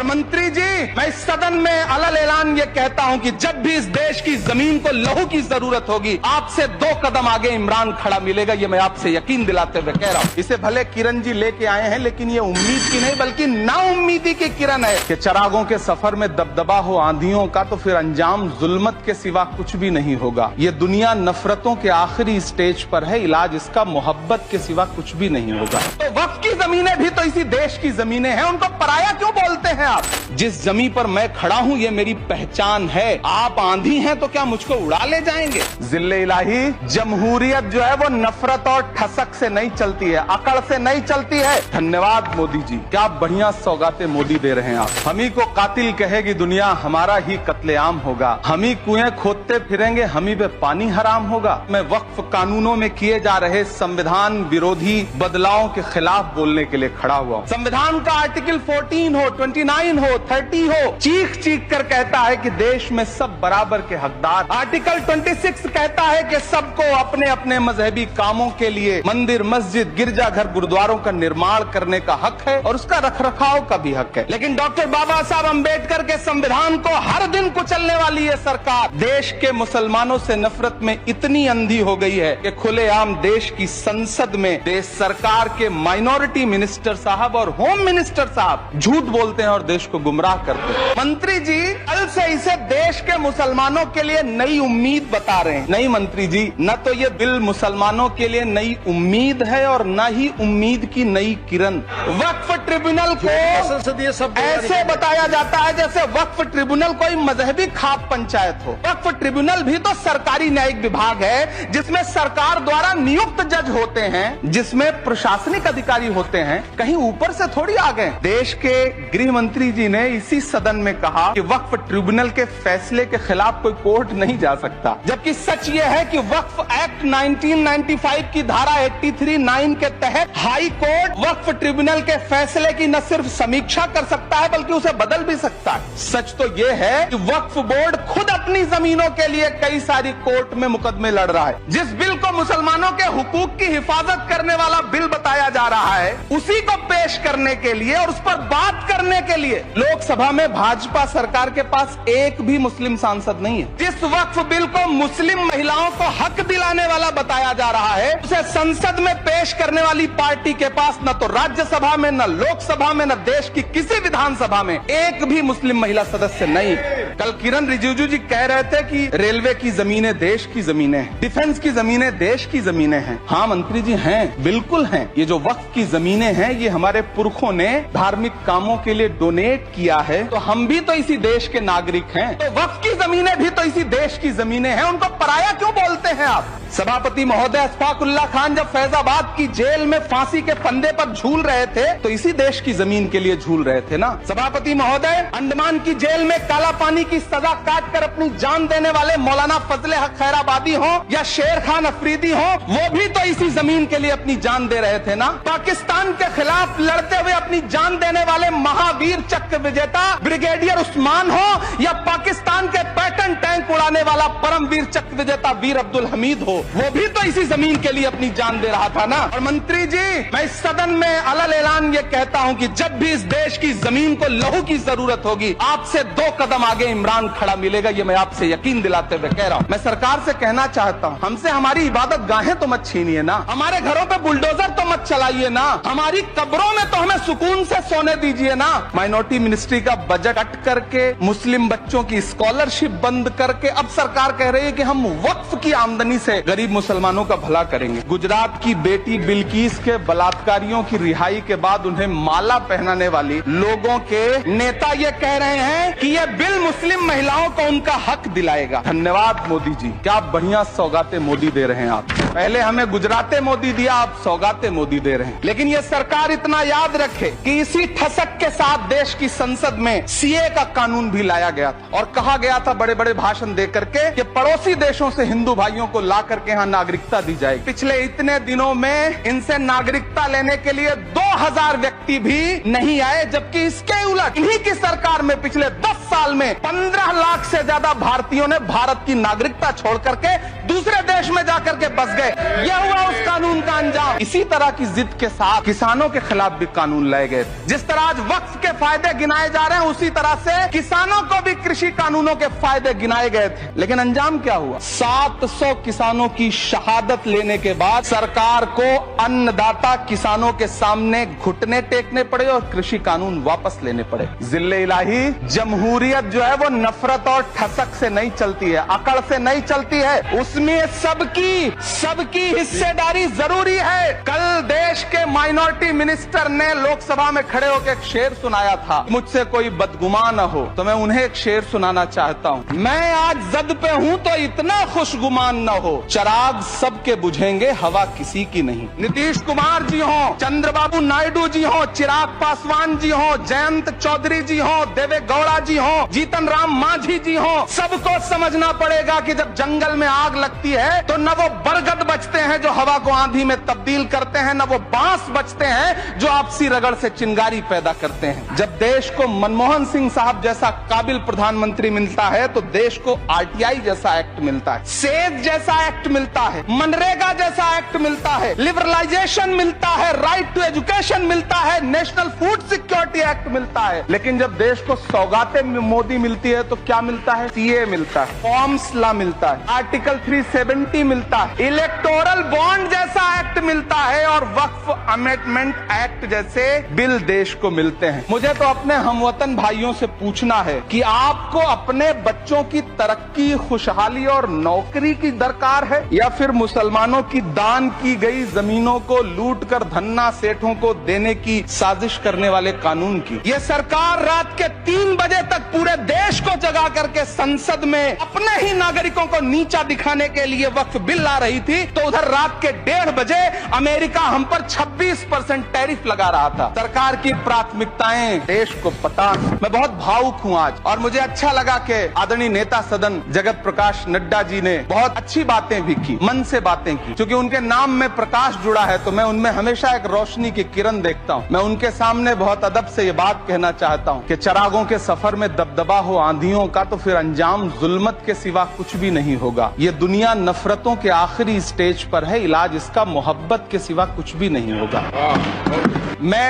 मंत्री जी, मैं इस सदन में अलग ऐलान ये कहता हूं कि जब भी इस देश की जमीन को लहू की जरूरत होगी, आपसे 2 कदम आगे इमरान खड़ा मिलेगा। ये मैं आपसे यकीन दिलाते हुए कह रहा हूं। इसे भले किरण जी लेके आए हैं, लेकिन ये उम्मीद की नहीं बल्कि नाउम्मीदी की किरण है कि चरागों के सफर में दबदबा हो आंधियों का तो फिर अंजाम जुल्मत के सिवा कुछ भी नहीं होगा। ये दुनिया नफरतों के आखिरी स्टेज पर है, इलाज इसका मोहब्बत के सिवा कुछ भी नहीं होगा। तो वक्फ की जमीनें भी तो इसी देश की जमीनें हैं, उनको पराया क्यों बोलते हैं आप? जिस जमीन पर मैं खड़ा हूं ये मेरी पहचान है। आप आंधी हैं तो क्या मुझको उड़ा ले जाएंगे? जिल्ले इलाही, जमहूरियत जो है वो नफरत और ठसक से नहीं चलती है, अकड़ से नहीं चलती है। धन्यवाद मोदी जी, क्या बढ़िया सौगातें मोदी दे रहे हैं आप। हम ही को कातिल कहेगी दुनिया, हमारा ही कत्लेआम होगा। हम ही कुएं खोदते फिरेंगे, हम ही पे पानी हराम होगा। मैं वक्फ कानूनों में किए जा रहे संविधान विरोधी बदलावों के खिलाफ बोलने के लिए खड़ा हुआ हूं। संविधान का आर्टिकल 14 हो, 29 हो, 30 हो, चीख चीख कर कहता है कि देश में सब बराबर के हकदार। आर्टिकल 26 कहता है कि सबको अपने अपने मजहबी कामों के लिए मंदिर, मस्जिद, गिरजाघर, गुरुद्वारों का निर्माण करने का हक है और उसका रखरखाव का भी हक है। लेकिन डॉक्टर बाबा साहब अम्बेडकर के संविधान को हर दिन कुचलने वाली ये सरकार देश के मुसलमानों से नफरत में इतनी अंधी हो गई है कि खुलेआम देश की संसद में देश सरकार के माइनॉरिटी मिनिस्टर साहब और होम मिनिस्टर साहब झूठ बोलते हैं और देश को गुमराह करते हैं। मंत्री जी कल से इसे देश के मुसलमानों के लिए नई उम्मीद बता रहे हैं। नहीं मंत्री जी, न तो ये बिल मुसलमानों के लिए नई उम्मीद है और न ही उम्मीद की नई किरण। वक्फ ट्रिब्यूनल को ऐसे बताया जाता है जैसे वक्फ ट्रिब्यूनल कोई मजहबी खाप पंचायत हो। वक्फ ट्रिब्यूनल भी तो सरकारी न्यायिक विभाग है जिसमें सरकार द्वारा नियुक्त जज होते हैं, जिसमें प्रशासनिक अधिकारी होते हैं, कहीं ऊपर से थोड़ी आ गए। देश के गृह मंत्री जी ने इसी सदन में कहा कि वक्फ ट्रिब्यूनल के फैसले के खिलाफ कोई कोर्ट नहीं जा सकता, जबकि सच ये है कि वक्फ एक्ट 1995 की धारा 83(9) के तहत हाई कोर्ट वक्फ ट्रिब्यूनल के फैसले की न सिर्फ समीक्षा कर सकता है बल्कि उसे बदल भी सकता है। सच तो ये है कि वक्फ बोर्ड खुद अपनी जमीनों के लिए कई सारी कोर्ट में मुकदमे लड़ रहा है। जिस बिल को मुसलमानों के हुकूक की हिफाजत करने वाला बिल बताया जा रहा है, उसी को पेश करने के लिए और उस पर बात करने के लिए लोकसभा में भाजपा सरकार के पास एक भी मुस्लिम सांसद नहीं है। जिस वक्फ बिल को मुस्लिम महिलाओं को हक दिलाने वाला बताया जा रहा है, उसे संसद में पेश करने वाली पार्टी के पास न तो राज्यसभा में, न लोकसभा में, न देश की किसी विधानसभा में एक भी मुस्लिम महिला सदस्य नहीं। कल किरण रिजिजू जी कह रहे थे कि रेलवे की जमीनें देश की जमीनें हैं, डिफेंस की जमीनें देश की जमीनें हैं। हाँ मंत्री जी हैं, बिल्कुल हैं। ये जो वक्फ की जमीनें हैं ये हमारे पुरखों ने धार्मिक कामों के लिए डोनेट किया है, तो हम भी तो इसी देश के नागरिक हैं। तो वक्फ की जमीनें भी तो इसी देश की जमीनें हैं, उनको पराया क्यों बोलते हैं आप? सभापति महोदय अशफाकुल्लाह खान जब फैजाबाद की जेल में फांसी के फंदे पर झूल रहे थे तो इसी देश की जमीन के लिए झूल रहे थे ना। सभापति महोदय अंडमान की जेल में काला पानी की सजा काट कर अपनी जान देने वाले मौलाना फजले हक खैराबादी हो या शेर खान अफरीदी हो, वो भी तो इसी जमीन के लिए अपनी जान दे रहे थे ना। पाकिस्तान के खिलाफ लड़ते हुए अपनी जान देने वाले महावीर चक्र विजेता ब्रिगेडियर उस्मान हो या पाकिस्तान के पैटर्न टैंक उड़ाने वाला परमवीर चक्र विजेता वीर अब्दुल हमीद हो, वो भी तो इसी जमीन के लिए अपनी जान दे रहा था ना। और मंत्री जी, मैं इस सदन में अलग ऐलान ये कहता हूं कि जब भी इस देश की जमीन को लहू की जरूरत होगी, आपसे 2 कदम आगे इमरान खड़ा मिलेगा। ये मैं आपसे यकीन दिलाते हुए कह रहा हूं। मैं सरकार से कहना चाहता हूं, हमसे हमारी इबादत गाहें तो मत छीनिए ना, हमारे घरों पे बुलडोजर तो मत चलाइए ना, हमारी कब्रों में तो हमें सुकून से सोने दीजिए ना। माइनॉरिटी मिनिस्ट्री का बजट कट करके, मुस्लिम बच्चों की स्कॉलरशिप बंद करके अब सरकार कह रही है कि हम वक्फ की आमदनी से गरीब मुसलमानों का भला करेंगे। गुजरात की बेटी बिल्किस के बलात्कारियों की रिहाई के बाद उन्हें माला पहनाने वाली लोगों के नेता ये कह रहे हैं कि ये बिल मुस्लिम महिलाओं को उनका हक दिलाएगा। धन्यवाद मोदी जी, क्या बढ़िया सौगातें मोदी दे रहे हैं आप। पहले हमें गुजराते मोदी दिया, आप सौगातें मोदी दे रहे हैं। लेकिन ये सरकार इतना याद रखे कि इसी ठसक के साथ देश की संसद में सीए का कानून भी लाया गया था और कहा गया था बड़े बड़े भाषण दे करके कि पड़ोसी देशों से हिंदू भाइयों को ला करके यहाँ नागरिकता दी जाएगी। पिछले इतने दिनों में इनसे नागरिकता लेने के लिए 2000 व्यक्ति भी नहीं आए, जबकि इसके उलट इन्हीं की सरकार में पिछले 10 साल में 15 लाख से ज्यादा भारतीयों ने भारत की नागरिकता छोड़ करके दूसरे देश में जाकर के बस गए। यह हुआ उस कानून का अंजाम। इसी तरह की जिद के साथ किसानों के खिलाफ भी कानून लाए गए। जिस तरह आज वक्फ के फायदे गिनाए जा रहे हैं, उसी तरह से किसानों को भी कृषि कानूनों के फायदे गिनाए गए थे। लेकिन अंजाम क्या हुआ? 700 किसानों की शहादत लेने के बाद सरकार को अन्नदाता किसानों के सामने घुटने टेकने पड़े और कृषि कानून वापस लेने पड़े। जिल्ले इलाही, जमहूरियत जो है वो नफरत और ठसक से नहीं चलती है, अकड़ से नहीं चलती है, उसमें सबकी हिस्सेदारी जरूरी है। कल देश के माइनॉरिटी मिनिस्टर ने लोकसभा में खड़े होकर एक शेर सुनाया था, मुझसे कोई बदगुमान न हो, तो मैं उन्हें एक शेर सुनाना चाहता हूं। मैं आज जद पे हूं तो इतना खुशगुमान न हो, चिराग सबके बुझेंगे हवा किसी की नहीं। नीतीश कुमार जी हो, चंद्रबाबू नायडू जी हो, चिराग पासवान जी हो, जयंत चौधरी जी हो, देवे गौड़ा जी हो, जीतन राम मांझी जी हो, सबको समझना पड़ेगा कि जब जंगल में आग लगती है तो न वो बरगद बचते हैं जो हवा को आंधी में तब्दील करते हैं, न वो बांस बचते हैं जो आपसी रगड़ से चिंगारी पैदा करते हैं। जब देश को मनमोहन सिंह साहब जैसा काबिल प्रधानमंत्री मिलता है तो देश को आरटीआई जैसा एक्ट मिलता है, सेज जैसा एक्ट मिलता है, मनरेगा जैसा एक्ट मिलता है, लिबरलाइजेशन मिलता है, राइट टू एजुकेशन मिलता है, नेशनल फूड सिक्योरिटी एक्ट मिलता है। लेकिन जब देश को सौगातें मोदी मिलती है तो क्या मिलता है? सीए मिलता है, फॉर्म्स लॉ मिलता है, आर्टिकल 370 मिलता है, इलेक्टोरल बॉन्ड जैसा एक्ट मिलता है और वक्फ अमेंडमेंट एक्ट जैसे बिल देश को मिलते हैं। मुझे तो अपने हमवतन भाइयों से पूछना है कि आपको अपने बच्चों की तरक्की, खुशहाली और नौकरी की दरकार है या फिर मुसलमानों की दान की गई जमीनों को लूट कर धन्ना सेठों को देने की साजिश करने वाले कानून की? ये सरकार रात के 3 बजे तक पूरे देश को जगा करके संसद में अपने ही नागरिकों को नीचा दिखाने के लिए वक्फ बिल ला रही थी, तो उधर रात के 1:30 बजे अमेरिका हम पर 26% टैरिफ लगा रहा था। सरकार की प्राथमिकताएं देश को पता। मैं बहुत भावुक हूं आज, और मुझे अच्छा लगा कि आदरणीय नेता सदन जगत प्रकाश नड्डा जी ने बहुत अच्छी बातें भी की, मन से बातें की। क्योंकि उनके नाम में प्रकाश जुड़ा है तो मैं उनमें हमेशा एक रोशनी की किरण देखता हूं। मैं उनके सामने बहुत अदब से ये बात कहना चाहता हूं कि चिरागों के सफर में दबदबा हो आंधियों का तो फिर अंजाम जुल्मत के सिवा कुछ भी नहीं होगा। ये दुनिया नफरतों के आखिरी स्टेज पर है, इलाज इसका मोहब्बत के सिवा कुछ भी नहीं होगा।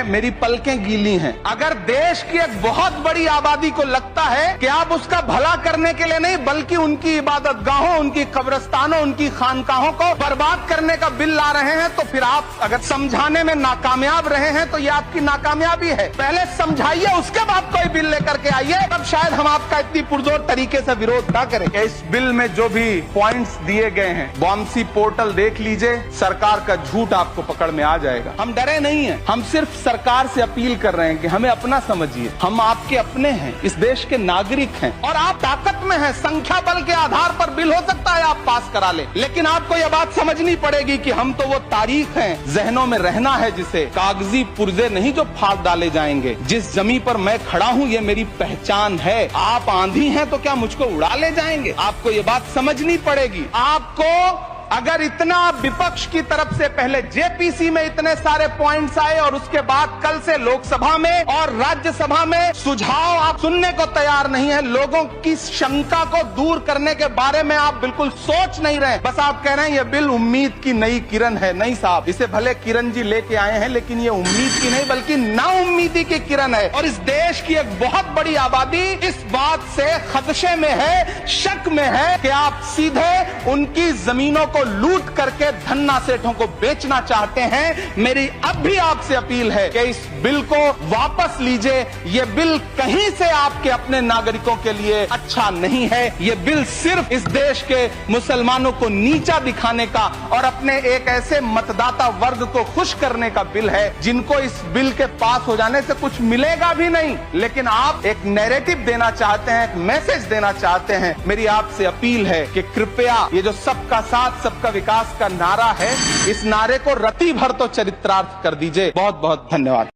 मेरी पलकें गीली हैं। अगर देश की एक बहुत बड़ी आबादी को लगता है कि आप उसका भला करने के लिए नहीं बल्कि उनकी इबादत गाहों, उनकी कब्रिस्तानों, उनकी खानकाहों को बर्बाद करने का बिल ला रहे हैं, तो फिर आप अगर समझाने में नाकामयाब रहे हैं तो ये आपकी नाकामयाबी है। पहले समझाइए, उसके बाद कोई बिल लेकर के आइए, तब शायद हम आपका इतनी पुरजोर तरीके से विरोध ना करें। इस बिल में जो भी पॉइंट्स दिए गए हैं, वामसी पोर्टल देख लीजिए, सरकार का झूठ आपको पकड़ में आ जाएगा। हम डरे नहीं हैं, हम सिर्फ सरकार से अपील कर रहे हैं कि हमें अपना समझिए। हम आपके अपने हैं, इस देश के नागरिक हैं और आप ताकत में हैं। संख्या बल के आधार पर बिल हो सकता है आप पास करा ले, लेकिन आपको यह बात समझनी पड़ेगी कि हम तो वो तारीख हैं, जहनों में रहना है जिसे, कागजी पुर्जे नहीं जो फाड़ डाले जाएंगे। जिस जमीन पर मैं खड़ा हूं ये मेरी पहचान है। आप आंधी हैं तो क्या मुझको उड़ा ले जाएंगे? आपको ये बात समझनी पड़ेगी। आपको अगर इतना विपक्ष की तरफ से पहले जेपीसी में इतने सारे पॉइंट्स आए और उसके बाद कल से लोकसभा में और राज्यसभा में सुझाव आप सुनने को तैयार नहीं है, लोगों की शंका को दूर करने के बारे में आप बिल्कुल सोच नहीं रहे, बस आप कह रहे हैं ये बिल उम्मीद की नई किरण है। नहीं साहब, इसे भले किरण जी लेके आए हैं लेकिन ये उम्मीद की नहीं बल्कि नाउम्मीदी की किरण है। और इस देश की एक बहुत बड़ी आबादी इस बात से खदशे में है, शक में है कि आप सीधे उनकी जमीनों को लूट करके धन्ना सेठों को बेचना चाहते हैं। मेरी अब भी आपसे अपील है कि इस बिल को वापस लीजिए। ये बिल कहीं से आपके अपने नागरिकों के लिए अच्छा नहीं है। ये बिल सिर्फ इस देश के मुसलमानों को नीचा दिखाने का और अपने एक ऐसे मतदाता वर्ग को खुश करने का बिल है जिनको इस बिल के पास हो जाने से कुछ मिलेगा भी नहीं, लेकिन आप एक नैरेटिव देना चाहते हैं, एक मैसेज देना चाहते हैं। मेरी आपसे अपील है कि कृपया ये जो सबका साथ सबका विकास का नारा है, इस नारे को रत्ती भर तो चरित्रार्थ कर दीजिए। बहुत बहुत धन्यवाद।